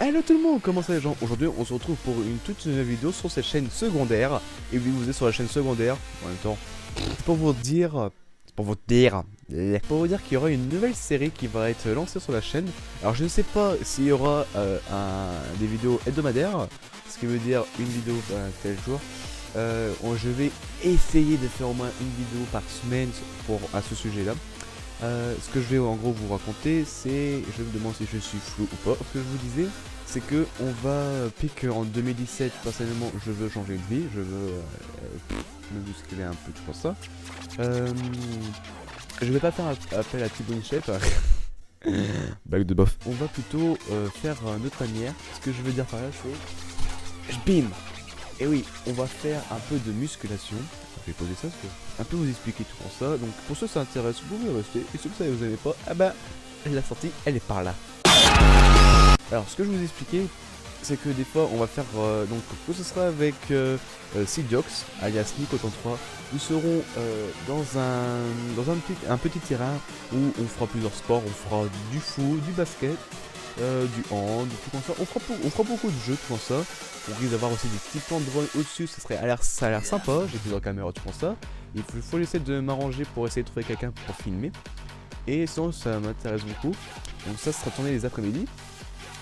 Hello tout le monde, comment ça les gens? Aujourd'hui on se retrouve pour une toute nouvelle vidéo sur cette chaîne secondaire. Et oui, vous êtes sur la chaîne secondaire, en même temps, c'est pour vous dire... qu'il y aura une nouvelle série qui va être lancée sur la chaîne. Alors je ne sais pas s'il y aura des vidéos hebdomadaires, ce qui veut dire une vidéo tel jour. Je vais essayer de faire au moins une vidéo par semaine à ce sujet là. Ce que je vais en gros vous raconter, c'est, je me demande si je suis flou ou pas, ce que je vous disais, c'est que on va, pique en 2017, personnellement je veux changer de vie, je veux me muscler un peu, tout pour ça. Je vais pas faire appel à Thibaut Inchep, bague de bof. On va plutôt faire une autre manière. Ce que je veux dire par là, c'est bim. Et oui, on va faire un peu de musculation. Je vais poser ça, parce que un peu vous expliquer tout pour ça. Donc pour ceux que ça intéresse, vous pouvez rester. Et ceux que ça vous aimez pas, ah bah la sortie, elle est par là. Alors ce que je vous expliquais, c'est que des fois on va faire donc ce sera avec Sidiox alias Nico33. Nous serons dans un petit terrain où on fera plusieurs sports. On fera du foot, du basket, du hand, tout comme ça. On fera beaucoup de jeux, tout comme ça. On risque d'avoir aussi des petits plans de drone au-dessus, ça a l'air sympa. J'ai plusieurs caméras, tout comme ça. Il faut essayer de m'arranger pour essayer de trouver quelqu'un pour filmer. Et sinon ça m'intéresse beaucoup. Donc ça sera tourné les après-midi.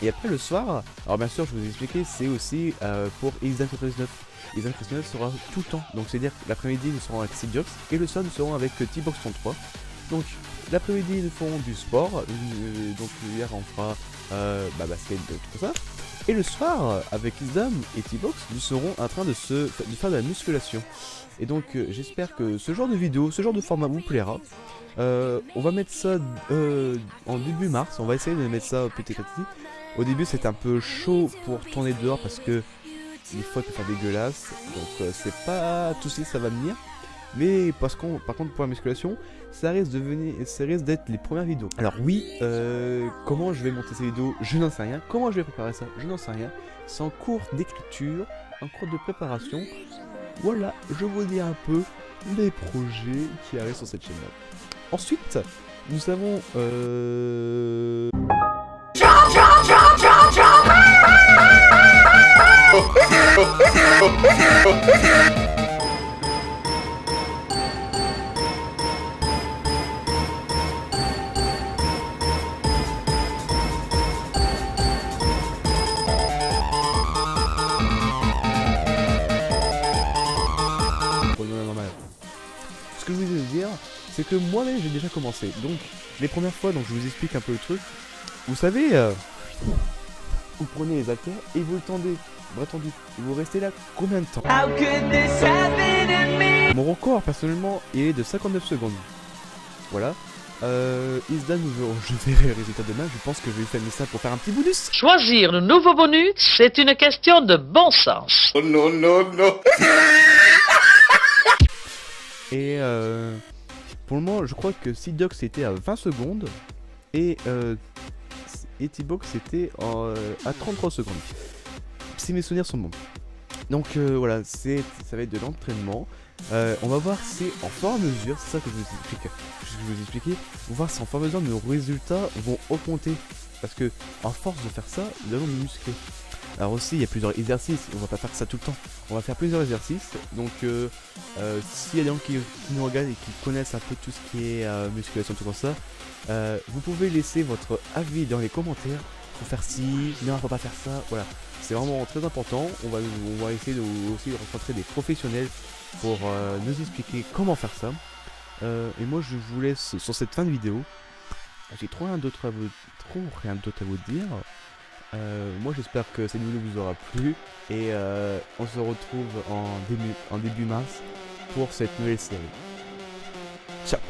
Et après le soir, alors bien sûr je vous ai expliqué, c'est aussi pour Exam 99. Exam 99 sera tout le temps, donc c'est à dire que l'après-midi nous serons avec Sidiox et le soir nous serons avec T-Box 33. Donc l'après-midi nous ferons du sport, donc hier on fera basket, tout ça. Et le soir, avec Exam et T-Box, nous serons en train de faire de la musculation. Et donc j'espère que ce genre de vidéo, ce genre de format vous plaira. On va mettre ça en début mars, on va essayer de mettre ça petit à petit. Au début c'est un peu chaud pour tourner dehors parce que des fois il peut faire dégueulasse, donc c'est pas tout de suite ça va venir. Mais par contre pour la musculation, ça risque d'être les premières vidéos. Alors oui, comment je vais monter ces vidéos, je n'en sais rien. Comment je vais préparer ça, je n'en sais rien. C'est en cours d'écriture, en cours de préparation. Voilà, je vous dis un peu les projets qui arrivent sur cette chaîne-là. Ensuite, nous avons ce que je voulais dire, c'est que moi-même j'ai déjà commencé. Donc les premières fois, donc je vous explique un peu le truc. Vous savez, vous prenez les haltères et vous le tendez. Bras tendu. Et vous restez là combien de temps? Mon record personnellement il est de 59 secondes. Voilà. Isdan, je verrai le résultat demain. Je pense que je vais faire ça pour faire un petit bonus. Choisir le nouveau bonus, c'est une question de bon sens. Oh non, non, non. Et pour le moment, je crois que Sidiox était à 20 secondes et T-Box était à 33 secondes. Si mes souvenirs sont bons. Donc voilà, ça va être de l'entraînement. On va voir si en fur et à mesure, c'est ça que je vous expliquais, on va voir si en fur et à mesure nos résultats vont augmenter. Parce que en force de faire ça, nous allons nous muscler. Alors aussi, il y a plusieurs exercices, on va pas faire ça tout le temps. On va faire plusieurs exercices. Donc s'il y a des gens qui nous regardent et qui connaissent un peu tout ce qui est musculation, tout comme ça, vous pouvez laisser votre avis dans les commentaires. Faut faire ci, non, faut pas faire ça, voilà. C'est vraiment très important. On va essayer de aussi rencontrer des professionnels pour nous expliquer comment faire ça. Et moi je vous laisse sur cette fin de vidéo. J'ai trop rien d'autre à vous dire. Moi j'espère que cette vidéo vous aura plu. Et on se retrouve en début mars pour cette nouvelle série. Ciao.